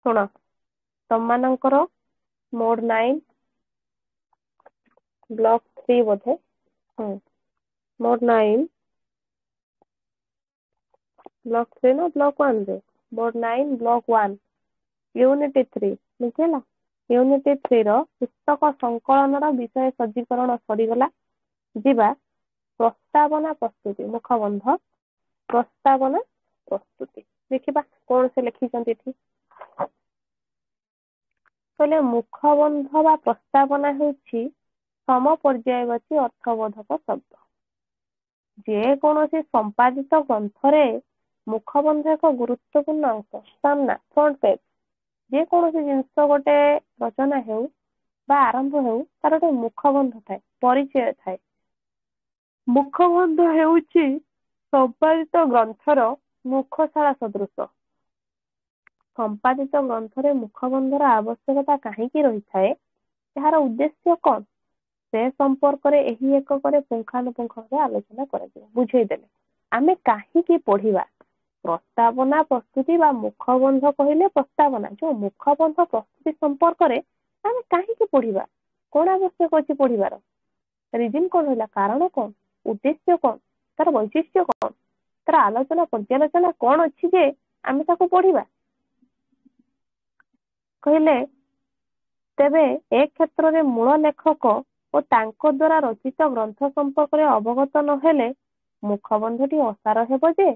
ଶୁଣ ତମମାନଙ୍କର ମୋड 9 ବ୍ଲକ 3 ବୋଧେ ମୋड 9 ବ୍ଲକ 3 ନା ବ୍ଲକ 1 ରେ ମୋड 9 ବ୍ଲକ 1 ୟୁନିଟ 3 ବୁଝିଲା। ୟୁନିଟ 3 ର ପୁସ୍ତକ ସଂକଳନର ବିଷୟ ସଜ୍ଜୀକରଣ ସରିଗଲା। ଯିବା ପ୍ରସ୍ତାବନା ପ୍ରସ୍ତୁତି ମୁଖବନ୍ଧ ପ୍ରସ୍ତାବନା ପ୍ରସ୍ତୁତି ଦେଖିବା କଣ ସେ ଲେଖିଛନ୍ତି ଏଠି। କହିଲେ ମୁଖବନ୍ଧ ବା ପ୍ରସ୍ତାବନା ହେଉଛି ସମପର୍ଯ୍ୟାୟବାଚୀ ଅର୍ଥବୋଧକ ଶବ୍ଦ। ଯେକୌଣସି ସମ୍ପାଦିତ ଗ୍ରନ୍ଥରେ ମୁଖବନ୍ଧ ଏକ ଗୁରୁତ୍ୱପୂର୍ଣ୍ଣ ଅଂଶ। ସାମ୍ନା ଫ୍ରଣ୍ଟ ପେଜ ଯେକୌଣସି ଜିନିଷ ଗୋଟେ ରଚନା ହେଉ ବା ଆରମ୍ଭ ହେଉ ତାର ଗୋଟେ ମୁଖବନ୍ଧ ଥାଏ, ପରିଚୟ ଥାଏ। ମୁଖବନ୍ଧ ହେଉଛି ସମ୍ପାଦିତ ଗ୍ରନ୍ଥର ମୁଖଶାଳା ସଦୃଶ। ସମ୍ପାଦିତ ଗ୍ରନ୍ଥରେ ମୁଖବନ୍ଧର ଆବଶ୍ୟକତା କାହିଁକି ରହିଥାଏ, ଏହାର ଉଦ୍ଦେଶ୍ୟ କଣ, ସେ ସମ୍ପର୍କରେ ଏହି ଏକକରେ ପୁଙ୍ଖାନୁପୁଙ୍ଖ ଭାବେ ଆଲୋଚନା କରାଯିବ। ବୁଝେଇଦେଲେ ଆମେ କାହିଁକି ପଢିବା। ପ୍ରସ୍ତାବନା ପ୍ରସ୍ତୁତି ବା ମୁଖବନ୍ଧ କହିଲେ ପ୍ରସ୍ତାବନା, ଯୋଉ ମୁଖବନ୍ଧ ପ୍ରସ୍ତୁତି ସମ୍ପର୍କରେ ଆମେ କାହିଁକି ପଢିବା, କଣ ଆବଶ୍ୟକ ଅଛି ପଢିବାର, ରିଜିନ କଣ ରହିଲା, କାରଣ କଣ, ଉଦ୍ଦେଶ୍ୟ କଣ, ତାର ବୈଶିଷ୍ଟ୍ୟ କଣ, ତାର ଆଲୋଚନା ପର୍ଯ୍ୟାଲୋଚନା କଣ ଅଛି ଯେ ଆମେ ତାକୁ ପଢିବା। କହିଲେ ତେବେ ଏ କ୍ଷେତ୍ରରେ ମୂଳ ଲେଖକ ଓ ତାଙ୍କ ଦ୍ୱାରା ରଚିତ ଗ୍ରନ୍ଥ ସମ୍ପର୍କରେ ଅବଗତ ନହେଲେ ମୁଖବନ୍ଧଟି ଅସାର ହେବ ଯେ।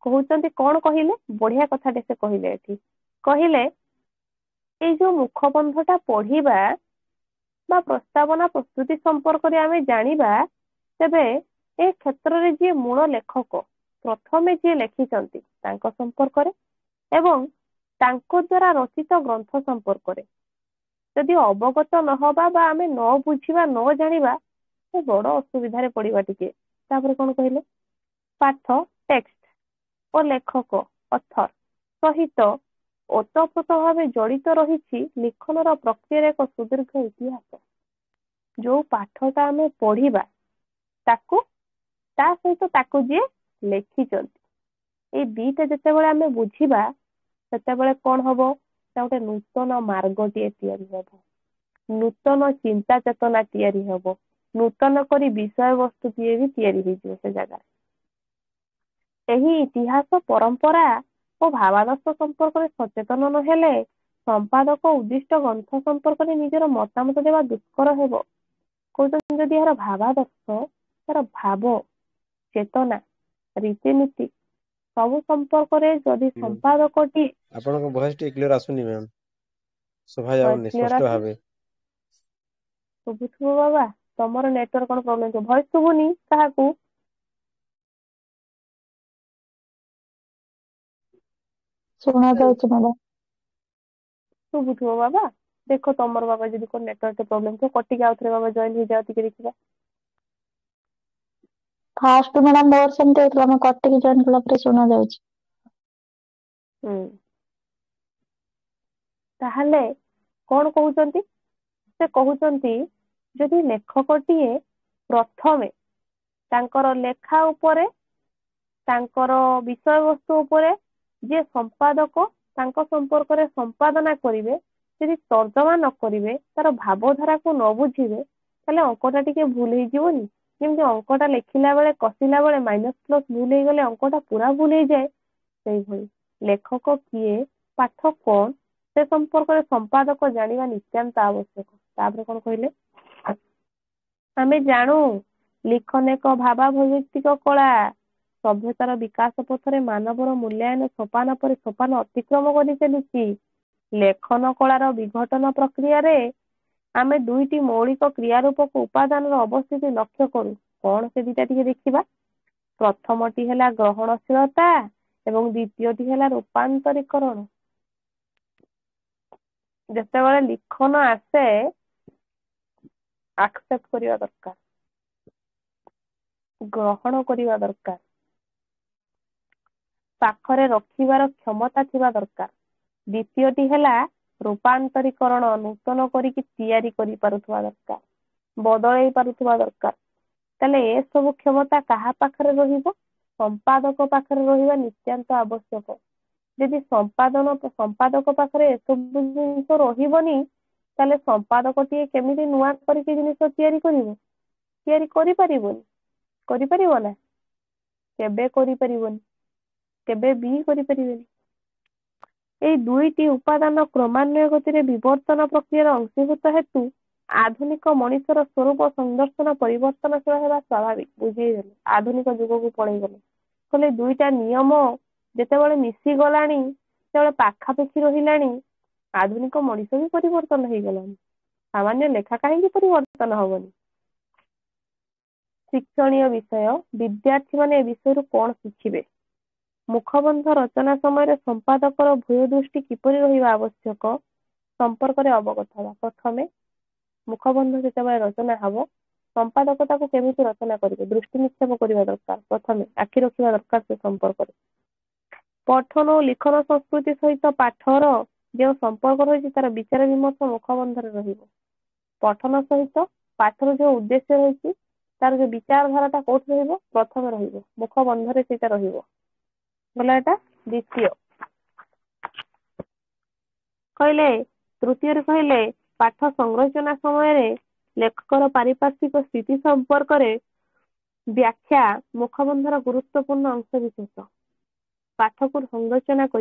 କହୁଛନ୍ତି କଣ କହିଲେ, ବଢିଆ କଥାଟେ ସେ କହିଲେ ଏଠି। କହିଲେ ଏଇ ଯୋଉ ମୁଖବନ୍ଧଟା ପଢିବା ବା ପ୍ରସ୍ତାବନା ପ୍ରସ୍ତୁତି ସମ୍ପର୍କରେ ଆମେ ଜାଣିବା, ତେବେ ଏ କ୍ଷେତ୍ରରେ ଯିଏ ମୂଳ ଲେଖକ ପ୍ରଥମେ ଯିଏ ଲେଖିଛନ୍ତି ତାଙ୍କ ସମ୍ପର୍କରେ ଏବଂ ତାଙ୍କ ଦ୍ୱାରା ରଚିତ ଗ୍ରନ୍ଥ ସମ୍ପର୍କରେ ଯଦି ଅବଗତ ନହବା ବା ଆମେ ନ ବୁଝିବା ନ ଜାଣିବା ସେ ବଡ ଅସୁବିଧାରେ ପଡିବା ଟିକେ। ତାପରେ କଣ କହିଲେ, ପାଠ ଟେକ୍ସଟ ଓ ଲେଖକ ଅଥର ସହିତ ଓତପ୍ରୋତ ଭାବେ ଜଡିତ ରହିଛି ଲିଖନର ପ୍ରକ୍ରିୟାର ଏକ ସୁଦୀର୍ଘ ଇତିହାସ। ଯୋଉ ପାଠଟା ଆମେ ପଢିବା ତାକୁ ତା ସହିତ ତାକୁ ଯିଏ ଲେଖିଛନ୍ତି, ଏଇ ଦିଟା ଯେତେବେଳେ ଆମେ ବୁଝିବା ସେତେବେଳେ କଣ ହବ, ତା ଗୋଟେ ନୂତନ ମାର୍ଗଟିଏ ତିଆରି ହବ, ନୂତନ ଚିନ୍ତା ଚେତନା ତିଆରି ହବ, ନୂତନ କରି ବିଷୟବସ୍ତୁଟିଏ ବି ତିଆରି ହେଇଯିବ ସେ ଜାଗାରେ। ଏହି ଇତିହାସ ପରମ୍ପରା ଓ ଭାବାଦର୍ଶ ସମ୍ପର୍କରେ ସଚେତନ ନହେଲେ ସମ୍ପାଦକ ଉଦ୍ଦିଷ୍ଟ ଗ୍ରନ୍ଥ ସମ୍ପର୍କରେ ନିଜର ମତାମତ ଦେବା ଦୁଷ୍କର ହେବ। କହୁଛନ୍ତି ଯଦି ଏହାର ଭାବାଦର୍ଶ, ତାର ଭାବ ଚେତନା ରୀତିନୀତି ସବୁ ସମ୍ପର୍କରେ ଯଦି ସମ୍ପାଦକଟି ଆପଣଙ୍କ ଭଏସ ଟିକେ କ୍ଲିୟର ଆସୁନି ମ୍ୟାମ, ଶୁଭା ଯାଉନି କ୍ଲିୟର ସ୍ପଷ୍ଟ ଆସୁନି, ଭାବେ। ଶୁଭୁଥିବ ବାବା, ତମର ନେଟୱାର୍କ କଣ ପ୍ରୋବ୍ଲେମ ଥିବ, ଭଏସ ଶୁଭୁନି କାହାକୁ। ଶୁଣା ଯାଉଛି ମ୍ୟାଡାମ। ଶୁଭୁଥିବ ବାବା, ଦେଖ ତମର ବାବା ଯଦି କୋଉ ନେଟୱାର୍କ ପ୍ରୋବ୍ଲେମ ଥିବ କଟିକି ଆଉଥରେ ବାବା ଜଏନ ହେଇଯାଅ ଟିକେ ଦେଖିବା। ଫାଷ୍ଟ ମ୍ୟାଡାମ ମୋର ସେମିତି ହେଇଥିଲା, ମୁଁ କଟିକି ଜଏନ କଲା ପରେ ଶୁଣା ଯାଉଛି। ତାହେଲେ କଣ କହୁଛନ୍ତି, ସେ କହୁଛନ୍ତି ଯଦି ଲେଖକଟିଏ ପ୍ରଥମେ ତାଙ୍କର ଲେଖା ଉପରେ ତାଙ୍କର ବିଷୟବସ୍ତୁ ଉପରେ ଯିଏ ସମ୍ପାଦକ ତାଙ୍କ ସମ୍ପର୍କରେ ସମ୍ପାଦନା କରିବେ, ଯଦି ତର୍ଜମା ନ କରିବେ, ତାର ଭାବଧାରାକୁ ନ ବୁଝିବେ, ତାହେଲେ ଅଙ୍କଟା ଟିକେ ଭୁଲ ହେଇଯିବନି। ଯେମିତି ଅଙ୍କଟା ଲେଖିଲା ବେଳେ କଷିଲା ବେଳେ ମାଇନସ ପ୍ଲସ ଭୁଲ ହେଇଗଲେ ଅଙ୍କଟା ପୁରା ଭୁଲ ହେଇଯାଏ, ସେଇଭଳି ଲେଖକ କିଏ, ପାଠ କଣ, ସେ ସମ୍ପର୍କରେ ସମ୍ପାଦକ ଜାଣିବା ନିତ୍ୟାନ୍ତ ଆବଶ୍ୟକ। ତାପରେ କଣ କହିଲେ, ଆମେ ଜାଣୁ ଲିଖନ ଏକ ଭାବାଭିବ୍ୟକ୍ତିକ କଳା, ସଭ୍ୟତାର ବିକାଶ ପଥରେ ମାନବର ମୂଲ୍ୟାୟନ ସୋପାନ ପରେ ସୋପାନ ଅତିକ୍ରମ କରି ଚାଲିଛି। ଲେଖନ କଳାର ବିଘଟନ ପ୍ରକ୍ରିୟାରେ ଆମେ ଦୁଇଟି ମୌଳିକ କ୍ରିୟାରୂପକ ଉପାଦାନର ଅବସ୍ଥିତି ଲକ୍ଷ୍ୟ କରୁ। କଣ ସେ ଦିଟା ଟିକେ ଦେଖିବା। ପ୍ରଥମଟି ହେଲା ଗ୍ରହଣଶୀଳତା ଏବଂ ଦ୍ବିତୀୟଟି ହେଲା ରୂପାନ୍ତରୀକରଣ। ଯେତେବେଳେ ଲିଖନ ଆସେ ଆକ୍ସେପ୍ଟ କରିବା ଦରକାର, ଗ୍ରହଣ କରିବା ଦରକାର, ପାଖରେ ରଖିବାର କ୍ଷମତା ଥିବା ଦରକାର। ଦ୍ବିତୀୟଟି ହେଲା ରୂପାନ୍ତରୀକରଣ, ନୂତନ କରିକି ତିଆରି କରିପାରୁଥିବା ଦରକାର, ବଦଳେଇ ପାରୁଥିବା ଦରକାର। ତାହେଲେ ଏସବୁ କ୍ଷମତା କାହା ପାଖରେ ରହିବ, ସମ୍ପାଦକ ପାଖରେ ରହିବା ନିତ୍ୟାନ୍ତ ଆବଶ୍ୟକ। ଯଦି ସମ୍ପାଦକ ପାଖରେ ଏସବୁ ଜିନିଷ ରହିବନି ତାହେଲେ ସମ୍ପାଦକଟିଏ କେମିତି ନୂଆ କରିକି ଜିନିଷ ତିଆରି କରିବ? ତିଆରି କରିପାରିବନି। କରିପାରିବ ନା? କେବେ କରିପାରିବନି, କେବେ ବି କରିପାରିବେନି। ଏଇ ଦୁଇଟି ଉପାଦାନ କ୍ରମାନ୍ୱୟ ଗତିରେ ବିବର୍ତ୍ତନ ପ୍ରକ୍ରିୟାର ଅଂଶୀଭୂତ ହେତୁ ଆଧୁନିକ ମଣିଷର ସ୍ୱରୂପ ସଂଦର୍ଶନ ପରିବର୍ତ୍ତନଶୀଳ ହେବା ସ୍ୱାଭାବିକ। ବୁଝେଇଦେଲେ, ଆଧୁନିକ ଯୁଗକୁ ପଳେଇଗଲେ। କହିଲେ ଦୁଇଟା ନିୟମ ଯେତେବେଳେ ମିଶିଗଲାଣି, ସେତେବେଳେ ପାଖାପାଖି ରହିଲାଣି, ଆଧୁନିକ ମଣିଷ ବି ପରିବର୍ତ୍ତନ ହେଇଗଲାଣି। ସାମାନ୍ୟ ଲେଖା କାହିଁକି ପରିବର୍ତ୍ତନ ହବନି? ଶିକ୍ଷଣୀୟ ବିଷୟ, ବିଦ୍ୟାର୍ଥୀମାନେ ଏ ବିଷୟରୁ କଣ ଶିଖିବେ? ମୁଖବନ୍ଧ ରଚନା ସମୟରେ ସମ୍ପାଦକର ଭୂୟ ଦୃଷ୍ଟି କିପରି ରହିବା ଆବଶ୍ୟକ ସମ୍ପର୍କରେ ଅବଗତ ହେବା। ପ୍ରଥମେ ମୁଖବନ୍ଧ ଯେତେବେଳେ ରଚନା ହବ, ସମ୍ପାଦକ ତାକୁ କେମିତି ରଚନା କରିବେ, ଦୃଷ୍ଟି ନିକ୍ଷେପ କରିବା ଦରକାର। ପ୍ରଥମେ ଆଖି ରଖିବା ଦରକାର ସେ ସମ୍ପର୍କରେ। ପଠନ ଓ ଲିଖନ ସଂସ୍କୃତି ସହିତ ପାଠର ଯେଉଁ ସମ୍ପର୍କ ରହିଛି ତାର ବିଚାର ବିମର୍ଶ ମୁଖବନ୍ଧରେ ରହିବ। ପଠନ ସହିତ ପାଠର ଯେଉଁ ଉଦ୍ଦେଶ୍ୟ ରହିଛି ତାର ଯୋଉ ବିଚାରଧାରାଟା କୋଉଠି ରହିବ? ପ୍ରଥମେ ରହିବ, ମୁଖବନ୍ଧରେ ସେଇଟା ରହିବ। ଗଲା ଏଟା ଦ୍ୱିତୀୟ। କହିଲେ ତୃତୀୟରେ କହିଲେ ପାଠ ସଂରଚନା ସମୟରେ ଲେଖକର ପାରିପାର୍ଶ୍ୱିକ ସ୍ଥିତି ସମ୍ପର୍କରେ ବ୍ୟାଖ୍ୟା ମୁଖବନ୍ଧର ଗୁରୁତ୍ୱପୂର୍ଣ୍ଣ ଅଂଶ ବିଶେଷ। ପାଠକୁ ସଂରଚନା କରିବା